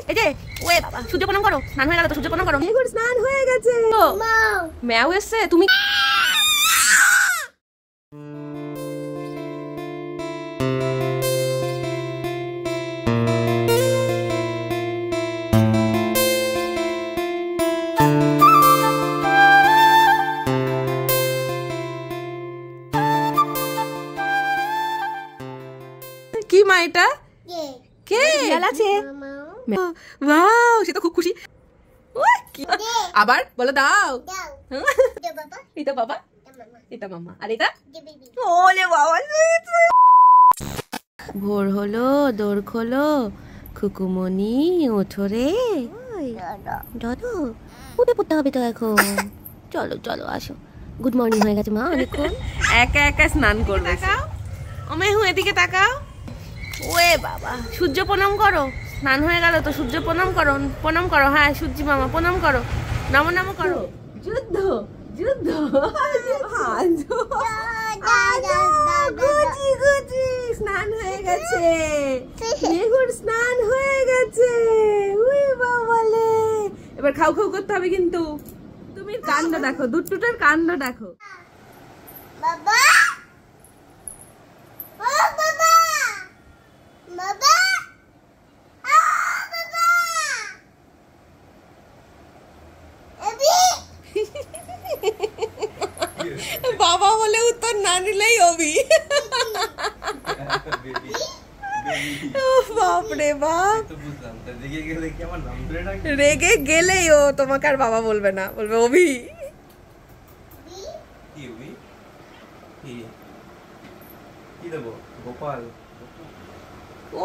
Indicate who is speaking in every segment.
Speaker 1: এই যে ওয়ে বাবা সূর্য প্রণাম করো, স্নান হয়ে গেল তো, সূর্য প্রণাম করো। স্নান হয়ে গেছে, ম্যাও এসছে। তুমি কি মা এটা কে আছে? ওয়াও, সে তো খুব খুশি। আবার বলো দাও। এটা বাবা, এটা মামা, আর এটা ওলে বাবা। ভোর হলো, দৌড় খোলো, খুকুমনি ওঠো রে। দাদু উঠে পড়তে হবে তো এখন। চলো চলো আসো। গুড মর্নিং হয়ে গেছে মা অনেকক্ষণ। একা একা স্নান করবে। মেহু এদিকে তাকাও। ওয়ে বাবা সূর্য প্রণাম করো, স্নান হয়ে গেল তো, সূর্য প্রণাম করো, প্রণাম করো। হ্যাঁ সূর্যি মামা প্রণাম করো, নমো নমো করো। যুদ্ধ যুদ্ধ, গুচি গুচি স্নান হয়ে গেছে, মেহুর স্নান হয়ে গেছে। উই বাবালে, এবার খাও খাও করতে হবে কিন্তু। তুমি কাণ্ড দেখো, দুটুটার কাণ্ড দেখো। বাবা বাবা বলে উত্তর না নিলেই অবি। বাপরে বাপ, রেগে গেলেই ও তোমাকে আর বাবা বলবে না, বলবে অভি।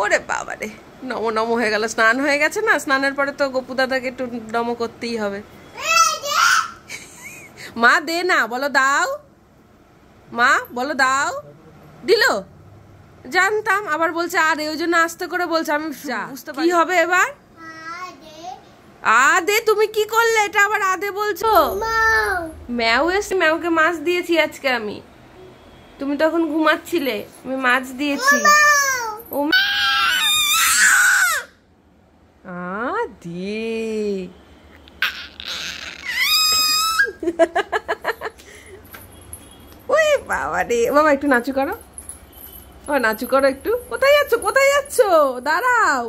Speaker 1: ওরে বাবা রে, নমো নমো হয়ে গেল। স্নান হয়ে গেছে না, স্নানের পরে তো গপু দাদাকে একটু নমো করতেই হবে। মা দে না, বলো দাও, মা বলো দাও। দিল, জানতাম। আবার বলছে আরে, ওই জন্য আস্তে করে বলছে। আমি কি হবে এবার? আদে, তুমি কি করলে এটা আবার আদে বলছো? ম্যাও এসে, ম্যাওকে মাছ দিয়েছি আজকে আমি। তুমি তখন ঘুমাচ্ছিলে, আমি মাছ দিয়েছি। ও দিয়ে ওই বাবা রে। বাবা একটু নাচু করো, ও নাচু করো একটু। কোথায় যাচ্ছ, কোথায় যাচ্ছ? দাঁড়াও।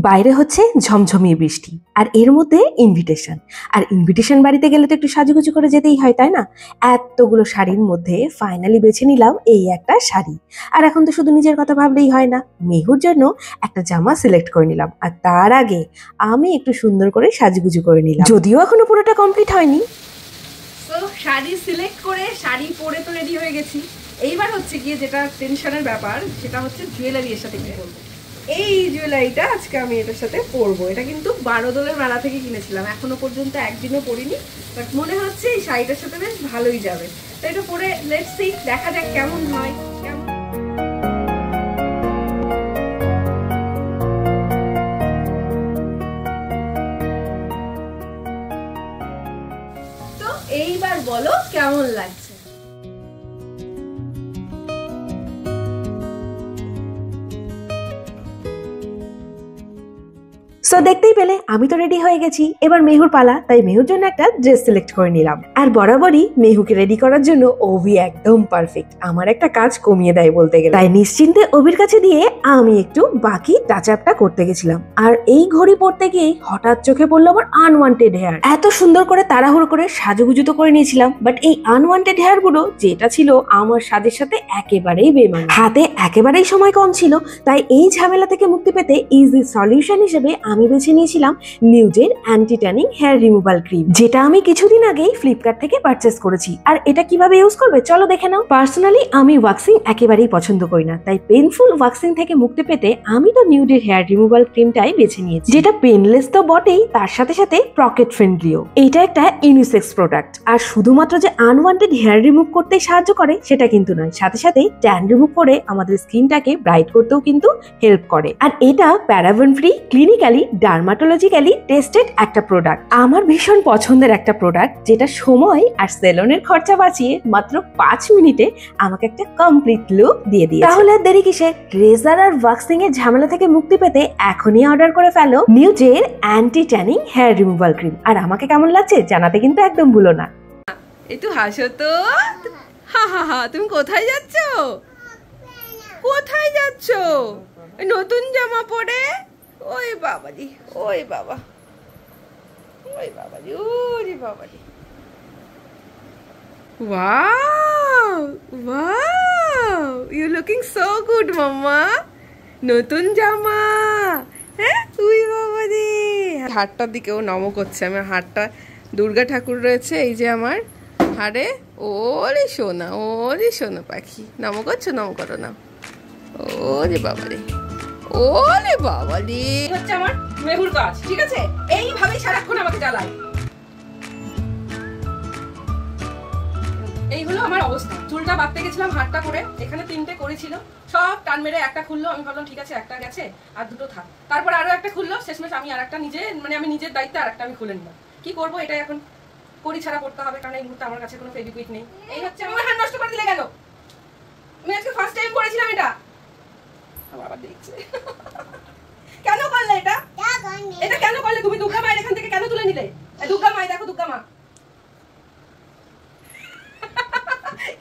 Speaker 1: বাইরে হচ্ছে ঝমঝমিয়ে বৃষ্টি, আর এর মধ্যে ইনভিটেশন। আর ইনভিটেশন বাড়িতে গেলে তো একটু সাজুগুজু করে যেতেই হয়, তাই না? এতগুলো শাড়ির মধ্যে ফাইনালি বেছে নিলাম এই একটা শাড়ি। আর এখন তো শুধু নিজের কথা ভাবলেই হয় না, মেহুর জন্য একটা জামা সিলেক্ট করে নিলাম। আর তার আগে আমি একটু সুন্দর করে সাজুগুজু করে নিলাম, যদিও এখনো পুরোটা কমপ্লিট হয়নি। তো শাড়ি সিলেক্ট করে শাড়ি পরে তো রেডি হয়ে গেছি। এইবার হচ্ছে গিয়ে যেটা টেনশনের ব্যাপার, সেটা হচ্ছে জুয়েলারি এর সাথে কি করবো। এই জুয়েলারিটা আজকে আমি এটার সাথে পরবো। এটা কিন্তু 12 দোলের মেলা থেকে কিনেছিলাম, এখনো পর্যন্ত একদিনও পরিনি, বাট মনে হচ্ছে এই শাড়িটার সাথে বেশ ভালোই যাবে। তো এটা পরে লেটস সি, দেখা যাক কেমন হয়। তো এইবার বলো কেমন লাগছে। সো দেখতেই পেলে আমি তো রেডি হয়ে গেছি, এবার মেহুর পালা। তাই মেহুর জন্য একটা ড্রেস সিলেক্ট করে নিলাম। আর বরাবরই মেহুকে রেডি করার জন্য অভি একদম পারফেক্ট, আমার একটা কাজ কমিয়ে দেয় বলতে গেলে। তাই নিশ্চিন্তে অভির কাছে দিয়ে আমি একটু বাকি টাচ আপটা করতে গেছিলাম। আর এই ঘড়ি পড়তে গিয়ে হঠাৎ চোখে পড়লো আমার আনওয়ান্টেড হেয়ার। এত সুন্দর করে তাড়াহুড়ো করে সাজুগুজু তো করে নিয়েছিলাম, বাট এই আনওয়ান্টেড হেয়ার গুলো যেটা ছিল আমার সাজের সাথে একেবারেই বেমানান। হাতে একেবারেই সময় কম ছিল, তাই এই ঝামেলা থেকে মুক্তি পেতে ইজি সলিউশন হিসেবে আমি বেছে নিয়েছিলাম নিউজের anti tanning hair removal cream, যেটা আমি কিছুদিন আগেই ফ্লিপকার্ট থেকে পারচেস করেছি। আর এটা কিভাবে ইউজ করবে চলো দেখে নাও। পার্সোনালি আমি ওয়াক্সিং একেবারেই পছন্দ করি না, তাই পেনফুল ওয়াক্সিং থেকে মুক্তি পেতে আমি তো নিউজের হেয়ার রিমুভাল ক্রিমটাই বেছে নিয়েছি, যেটা পেনলেস তো বটেই, তার সাথে সাথে পকেট ফ্রেন্ডলিও। এটা একটা ইউনিসেক্স প্রোডাক্ট, আর শুধুমাত্র যে আনওয়ান্টেড হেয়ার রিমুভ করতে সাহায্য করে সেটা কিন্তু নয়, সাথে সাথে ট্যান রিমুভ করে আমাদের স্কিনটাকে ব্রাইট করতেও কিন্তু হেল্প করে। আর এটা paraben free, clinically dermatologically tested একটা প্রোডাক্ট, আমার ভীষণ পছন্দের একটা প্রোডাক্ট, যেটা সময় আর সেলনের খরচা বাঁচিয়ে মাত্র 5 মিনিটে আমাকে একটা কমপ্লিট লুক দিয়ে দিয়েছে। তাহলে আর দেরি কিসের? রেজার আর ওয়াক্সিং এর ঝামেলা থেকে মুক্তি পেতে এখনই অর্ডার করে ফেলো নিউজের anti tanning hair removal cream. আর আমাকে কেমন লাগছে জানাতে কিন্তু একদম ভুলো না।
Speaker 2: একটু হাসো তো। হা হা হা, তুমি কোথায় যাচ্ছ? কোথায় যাচ্ছ? নতুন জামা পরে? ওই বাবাজি, ওই বাবা, ওই বাবাজি, ওরে বাবাজি। Wow wow, you looking so good mamma. নতুন জামা, হ্যাঁ? উই বাবাজি। হাটটার দিকেও নমক হচ্ছে। আমার হাটটা দুর্গা ঠাকুর রয়েছে এই যে আমার হাড়ে। ওরে সোনা, ওরে সোনা পাখি, নমো করছো? নমো করো না। ওরে বাবারে, ওরে বাবারে। হচ্ছে আমার মেহুর কাজ, ঠিক আছে? এইভাবেই সারাক্ষণ আমাকে জ্বালায়। এই হলো আমার অবস্থা। চুলটা বাঁধতে গেছিলাম হাটটা করে, এখানে 3টে করেছিল, সব টান মেরে একটা খুললো। আমি ভাবলাম ঠিক আছে, একটা গেছে আর 2টো থাক। তারপর আরো একটা খুললো, শেষমেশ আমি আর একটা আমি নিজের দায়িত্বে আর একটা আমি খুলে নিলাম। কি করবো, এটাই এখন করি ছাড়া করতে হবে, কারণ এই মুহূর্তে আমার কাছে কোনো ফেভিকুইক নেই। এই হচ্ছে আমার হাত নষ্ট করে দিলে গেল। আমি আজকে ফার্স্ট টাইম করেছিলাম এটা, আবার দেখছে। কেন করলে এটা? এটা কেন করলে তুমি? দুর্গা মায়ের এখান থেকে কেন তুলে নিলে? দুর্গা মাই, দেখো দুর্গা মা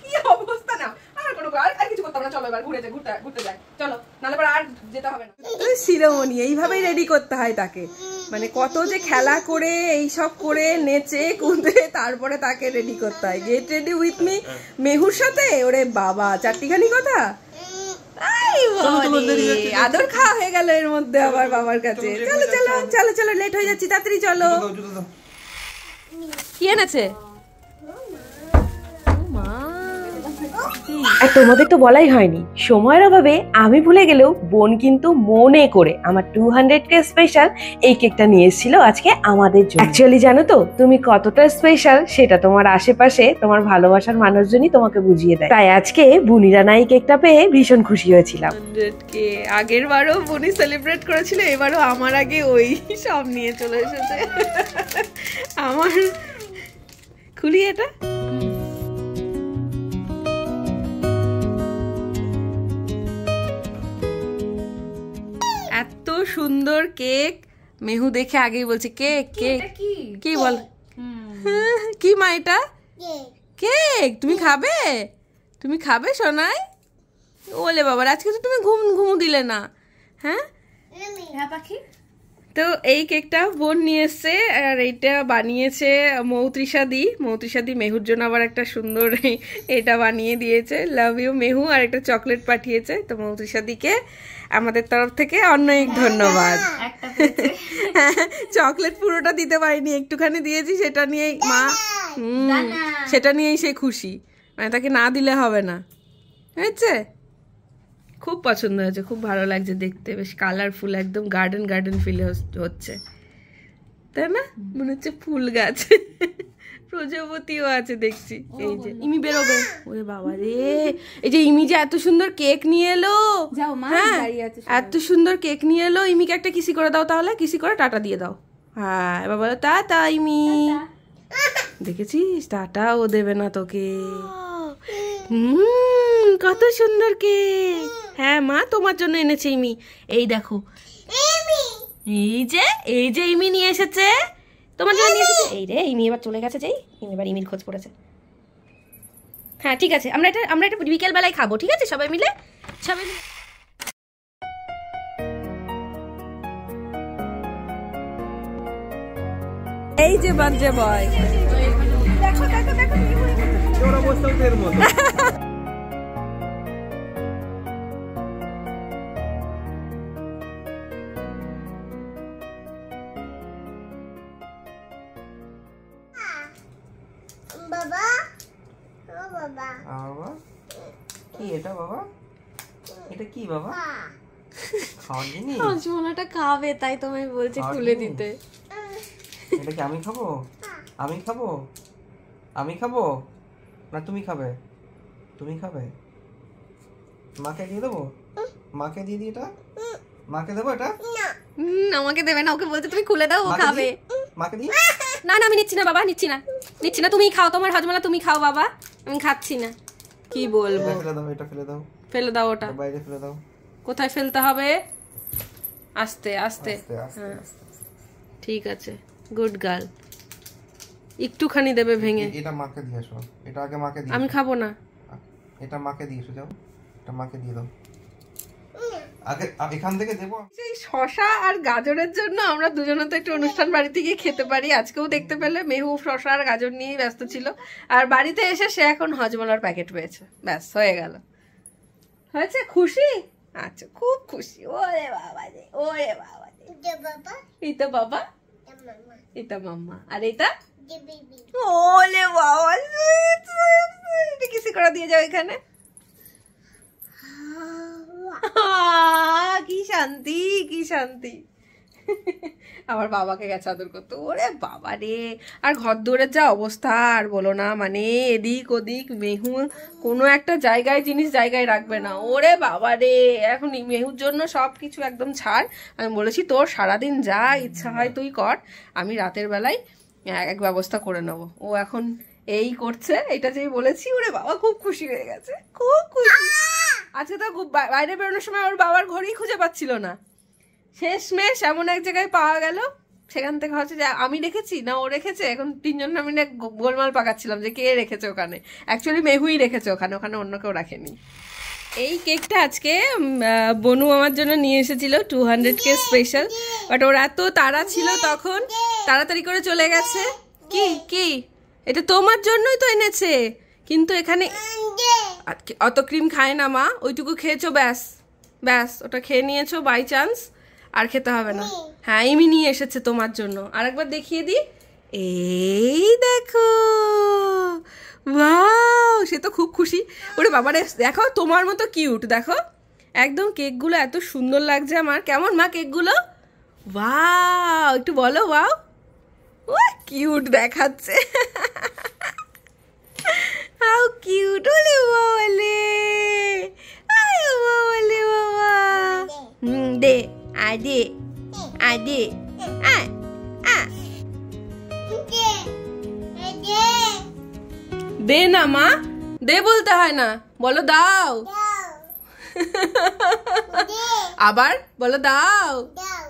Speaker 2: কি অবস্থা। না আর কোনো আর কিছু করতে হবে না। চলো এবার ঘুরতে যাই, চলো, নাহলে পরে আর যেতে হবে না। শিরোমণি এইভাবেই রেডি করতে হয় তাকে, মানে কত যে খেলা করে এইসব করে নেচে কুদে তারপরে তাকে রেডি করতে হয়। গেট রেডি উইথ মি মেহুর সাথে। ওরে বাবা, চারটিখানি কথা। আদর খাওয়া হয়ে গেল এর মধ্যে আবার বাবার কাছে। চলো চলো চলো চলো, লেট হয়ে যাচ্ছি, তাড়াতাড়ি চলো। কি এনেছে?
Speaker 1: আর তোমাদের তো বলাই হয়নি, সময়ের অভাবে আমি ভুলে গেলেও বোন কিন্তু মনে করে আমার 200K স্পেশাল এই কেকটা নিয়ে এসেছিল আজকে আমাদের জন্য। অ্যাকচুয়ালি জানো তো তুমি কতটা স্পেশাল সেটা তোমার আশেপাশে তোমার ভালোবাসার মানুষজনই তোমাকে বুঝিয়ে দেয়। তাই আজকে বুনিরা নাই কেকটা পেয়ে ভীষণ খুশি হয়েছিলাম।
Speaker 2: 100K আগের বারও বুনি সেলিব্রেট করেছিল, এবারও আমার আগে ওই সব নিয়ে চলে এসেছে। আমার খুলি এটা। এত সুন্দর কেক। মেহু দেখে আগেই বলছে কেক কেক। কি বল? কি মা এটা? কেক। তুমি খাবে? তুমি খাবে সোনাই? ওলে বাবা, আজকে তো তুমি ঘুমু দিলে না। হ্যাঁ পাখি। তো এই কেকটা বোন নিয়ে এসছে, আর এইটা বানিয়েছে মৌত্রিশাদি মেহুর জন্য আবার একটা সুন্দর এটা বানিয়ে দিয়েছে। Love you মেহু। আর একটা চকলেট পাঠিয়েছে। তো মৌত্রিশাদিকে আমাদের তরফ থেকে অনেক ধন্যবাদ। চকলেট পুরোটা দিতে পারিনি, একটুখানি দিয়েছি, সেটা নিয়েই মা সেটা নিয়েই সে খুশি, মানে তাকে না দিলে হবে না। হয়েছে? খুব পছন্দ হয়েছে, খুব ভালো লাগছে দেখতে, বেশ কালারফুল, একদম গার্ডেন ফিল হচ্ছে, তাই না? মনে হচ্ছে ফুল গাছ। প্রজাপতিও আছে দেখছি। এই যে ইমি বেরোবে। ওরে বাবা রে, এই যে ইমি যে এত সুন্দর কেক নিয়ে এলো। হ্যাঁ, এত সুন্দর কেক নিয়ে এলো। ইমিকে একটা কিসি করে দাও, তাহলে কিসি করে টাটা দিয়ে দাও। হ্যাঁ, এবার বলো টাটা ইমি। দেখেছিস, টাটাও দেবে না তোকে। কত সুন্দর কেক। হ্যাঁ মা, তোমার জন্য এনেছে ইমি। এই দেখো, এই যে ইমি নিয়ে এসেছে, তোমার জন্য নিয়ে এসেছে। এই রে, ইমি এবার চলে গেছে। ইমি এবার ইমির খোঁজ পড়েছে। হ্যাঁ ঠিক আছে, আমরা এটা বিকেল বেলায় খাবো, ঠিক আছে? সবাই মিলে। এই যে বাচ্চা বয়, দেখো দেখো দেখো, ওরা বসে ওদের মতো।
Speaker 3: বাবা, ও বাবা,
Speaker 4: বাবা কি এটা? বাবা এটা কি? বাবা খাওয়ার জিনিস?
Speaker 2: সোনাটা খাবে, তাই তোমায় বলছে খুলে দিতে।
Speaker 4: এটা কি আমি খাবো? আমি খাবো? আমি খাবো না তুমি খাবে? তুমি খাবে? মাকে দিয়ে দেবো? মাকে দিয়ে দিই এটা? মাকে দেবো এটা?
Speaker 5: আমাকে দেবে না, ওকে বলতে তুমি খুলে দাও, ও
Speaker 4: মাকে
Speaker 5: খাবে।
Speaker 4: দি? মাকে দি?
Speaker 5: না না আমি নিচ্ছি না বাবা, নিচ্ছি না, নিচ্ছি না, তুমি খাও, তোমার হজমলা তুমি খাও বাবা, আমি খাচ্ছি না।
Speaker 2: কি বলবো,
Speaker 4: এটা ফেলে দাও, এটা ফেলে দাও,
Speaker 2: ফেলে দাও ওটা।
Speaker 4: এটা বাইরে ফেলে দাও।
Speaker 2: কোথায় ফেলতে হবে? আস্তে আস্তে।
Speaker 4: আস্তে আস্তে
Speaker 2: হ্যাঁ,
Speaker 4: আস্তে।
Speaker 2: ঠিক আছে, গুড গার্ল। একটুখানি দেবে ভেঙে।
Speaker 4: এটা মাকে দিয়ে আসো, এটা আগে মাকে দিয়ে
Speaker 2: আমি খাবো না।
Speaker 4: এটা মাকে দিয়ে এসো, যাও এটা মাকে দিয়ে দাও আগে। এখান থেকে দেবো।
Speaker 2: সেই শশা আর গাজরের জন্য আমরা দুজনে তো একটু অনুষ্ঠান বাড়িতে গিয়ে খেতে পারি। আজকেও দেখতে পেলে মেহু শশা আর গাজর নিয়েই ব্যস্ত ছিল, আর বাড়িতে এসে সে এখন হজমলার প্যাকেট পেয়েছে, ব্যাস হয়ে গেল। হয়েছে? খুশি? আচ্ছা, খুব খুশি। ওরে বাবা রে, ওরে বাবা রে।
Speaker 3: যে বাবা
Speaker 2: এটা বাবা,
Speaker 3: যে মামা
Speaker 2: এটা মাম্মা, আর এটা
Speaker 3: যে বেবি
Speaker 2: ওলে বাবা, সুইট সুইট সুইট। এটা কিসি করে দিয়ে যাও এখানে। কি শান্তি, কি শান্তি। আমার বাবাকে গেছে আদর করতে। ওরে বাবা রে, আর ঘর দৌড়ের যা অবস্থা আর বলো না, মানে এদিক ওদিক মেহু কোনো একটা জায়গায় জিনিস জায়গায় রাখবে না। ওরে বাবা রে, এখন মেহুর জন্য সব কিছু একদম ছাড়। আমি বলেছি তোর সারাদিন যা ইচ্ছা হয় তুই কর, আমি রাতের বেলায় এক ব্যবস্থা করে নেবো। ও এখন এই করছে, এটা যেই বলেছি ওরে বাবা খুব খুশি হয়ে গেছে, খুব খুশি। আজকে তো বাইরে বেরোনোর সময় ওর বাবার ঘরেই খুঁজে পাচ্ছিল না, শেষমেশ এমন এক জায়গায় পাওয়া গেল। সেখান থেকে হচ্ছে যে আমি রেখেছি না ও রেখেছে, এখন তিনজন মিলে গোলমাল পাকাচ্ছিলাম যে কে রেখেছে ওখানে। অ্যাকচুয়ালি মেহুই রেখেছে ওখানে, ওখানে অন্য কেউ রাখেনি। এই কেকটা আজকে বনু আমার জন্য নিয়ে এসেছিল 200K স্পেশাল, বাট ওর এত তাড়া ছিল তখন তাড়াতাড়ি করে চলে গেছে। কি কি এটা তোমার জন্যই তো এনেছে, কিন্তু এখানে অত ক্রিম খায় না মা, ওইটুকু খেয়েছো ব্যাস ব্যাস, ওটা খেয়ে নিয়েছো বাই চান্স, আর খেতে হবে না। হ্যাঁ ইমি নিয়ে এসেছে তোমার জন্য, আরেকবার দেখিয়ে দিই। এই দেখো, ওয়াও, সে তো খুব খুশি। ওরে বাবারে, দেখো তোমার মতো কিউট, দেখো একদম কেকগুলো এত সুন্দর লাগছে আমার। কেমন মা কেকগুলো? ওয়াও, একটু বলো ওয়াও। ও কিউট দেখাচ্ছে, হাউ কিউট। ওলে বলে আয় বলে বাবা, দে আদে আদে আ আ
Speaker 3: যে যে
Speaker 2: দে না মা, দে বলতে হয় না, বলো দাও।
Speaker 3: দাও
Speaker 2: আবার বলো দাও।
Speaker 3: দাও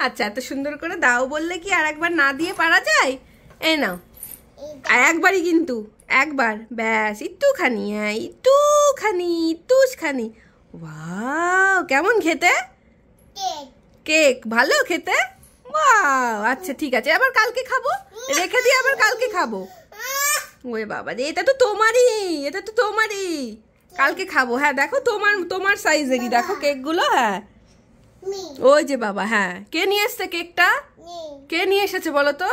Speaker 2: আচ্ছা, এত সুন্দর করে দাও বললে কি আর একবার না দিয়ে পারা যায়? এই নাও, আর একবারই কিন্তু, একবার ব্যাস, একটুখানি, হ্যাঁ একটুখানি, একটুখানি। ওয়াও, কেমন খেতে?
Speaker 3: কেক
Speaker 2: কেক ভালো খেতে? ওয়াও, আচ্ছা ঠিক আছে, আবার কালকে খাবো, রেখে দিয়ে আবার কালকে খাবো। ওরে বাবা রে, এটা তো তোমারই, এটা তো তোমারই, কালকে খাবো। হ্যাঁ দেখো তোমার তোমার সাইজেরই দেখো কেকগুলো। হ্যাঁ
Speaker 3: মি
Speaker 2: ওই যে বাবা, হ্যাঁ কে নিয়ে এসছে কেকটা?
Speaker 3: নি
Speaker 2: কে নিয়ে এসেছে বলো তো?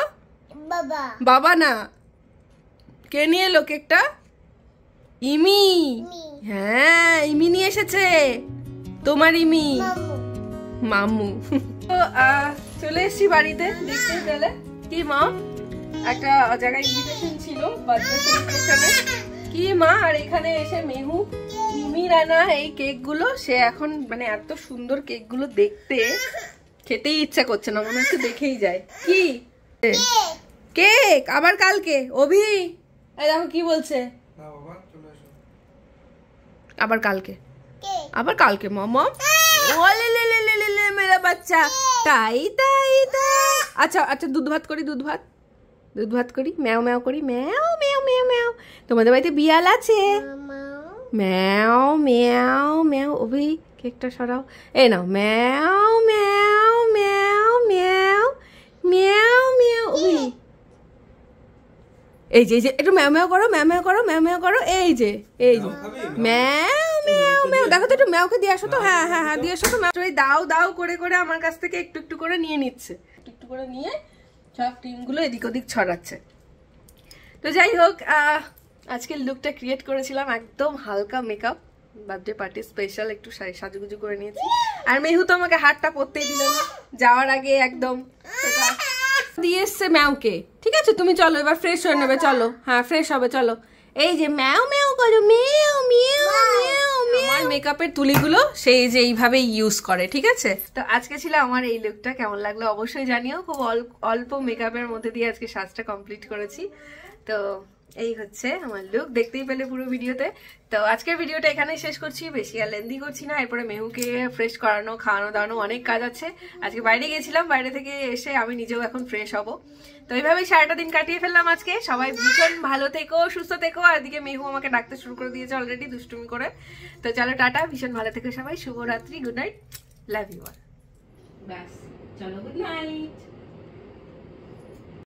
Speaker 3: বাবা
Speaker 2: বাবা না, কে নিয়ে এলো কেকটা? ইমি।
Speaker 3: মি
Speaker 2: হ্যাঁ ইমি নিয়ে এসেছে, তোমার ইমি
Speaker 3: মামু
Speaker 2: মামু। তো চলে এসেছি বাড়িতে, দেখতে গেলে কি মা একটা জায়গায় ইনভিটেশন ছিল বার্থডে সেলিব্রেশনে। কি মা, আর এখানে এসে মেহু ইমি রানা এই কেকগুলো, সে এখন মানে এত সুন্দর কেকগুলো দেখতে খেতেই ইচ্ছা করছে না, মনে হচ্ছে দেখেই যায়। কি কেক? আবার কালকে? অভি এই দেখো কি বলছে,
Speaker 4: না বাবা চলে এসো।
Speaker 2: আবার কালকে,
Speaker 3: কেক
Speaker 2: আবার কালকে মামা। ওলে লে লে লে লে লে মেরা বাচ্চা, তাই তাই তাই। আচ্ছা আচ্ছা, দুধ ভাত করি, দুধ ভাত, দুধ ভাত করি, ম্যাও ম্যাও করি, ম্যাও ম্যাও ম্যাও ম্যাও। তোমাদের বাড়িতে বিড়াল আছে?
Speaker 3: মামা
Speaker 2: ম্যাও ম্যাও ম্যাও। অভি কেকটা সরাও, এই নাও, ম্যাও ম্যাও ম্যাও ম্যাও ম্যাও ম্যাও। অভি এই যে এই যে একটু ম্যাও ম্যাও করো, ম্যাও ম্যাও করো, ম্যাও ম্যাও করো, এই যে এই যে ম্যাও ম্যাও ম্যাও। দেখো তো একটু ম্যাওকে দিয়ে আসো তো। হ্যাঁ হ্যাঁ হ্যাঁ, দিয়ে আসো তো। ম্যাও ওই দাও দাও করে করে আমার কাছ থেকে একটু একটু করে নিয়ে নিচ্ছে, একটু একটু করে নিয়ে সব ক্রিমগুলো এদিক ওদিক ছড়াচ্ছে। তো যাই হোক, আজকের লুকটা ক্রিয়েট করেছিলাম একদম হালকা মেকআপ, বার্থডে পার্টি স্পেশাল, একটু সাজুগুজু করে নিয়েছি। আর মেহু তো আমাকে হাতটা পরতেই দিল না, যাওয়ার আগে একদম সেটা দিয়ে এসছে ম্যাওকে। ঠিক আছে তুমি চলো এবার ফ্রেশ হয়ে নেবে, চলো। হ্যাঁ ফ্রেশ হবে, চলো। এই যে ম্যাও ম্যাও করো, ম্যাও ম্যাও ম্যাও ম্যাও। আমার মেকআপের তুলিগুলো সেই যে এইভাবে ইউজ করে, ঠিক আছে? তো আজকে ছিল আমার এই লুকটা, কেমন লাগলো অবশ্যই জানিও। খুব অল্প মেকআপের মধ্যে দিয়ে আজকে সাজটা কমপ্লিট করেছি। তো এই হচ্ছে আমার লুক, দেখতেই পেলে পুরো ভিডিওতে। তো আজকের ভিডিওটা এখানেই শেষ করছি, বেশি আর লেন্দি করছি না। এরপরে মেহুকে ফ্রেশ করানো, খাওয়ানো দাওয়ানো অনেক কাজ আছে। আজকে বাইরে গেছিলাম, বাইরে থেকে এসে আমি নিজেও এখন ফ্রেশ হব। তো এইভাবেই সারাটা দিন কাটিয়ে ফেললাম আজকে। সবাই ভীষণ ভালো থেকো, সুস্থ থেকো। আর এদিকে মেহু আমাকে ডাকতে শুরু করে দিয়েছে অলরেডি দুষ্টুমি করে। তো চলো টাটা, ভীষণ ভালো থেকো সবাই, শুভরাত্রি, good night, love you all. ব্যাস চলো, গুড নাইট।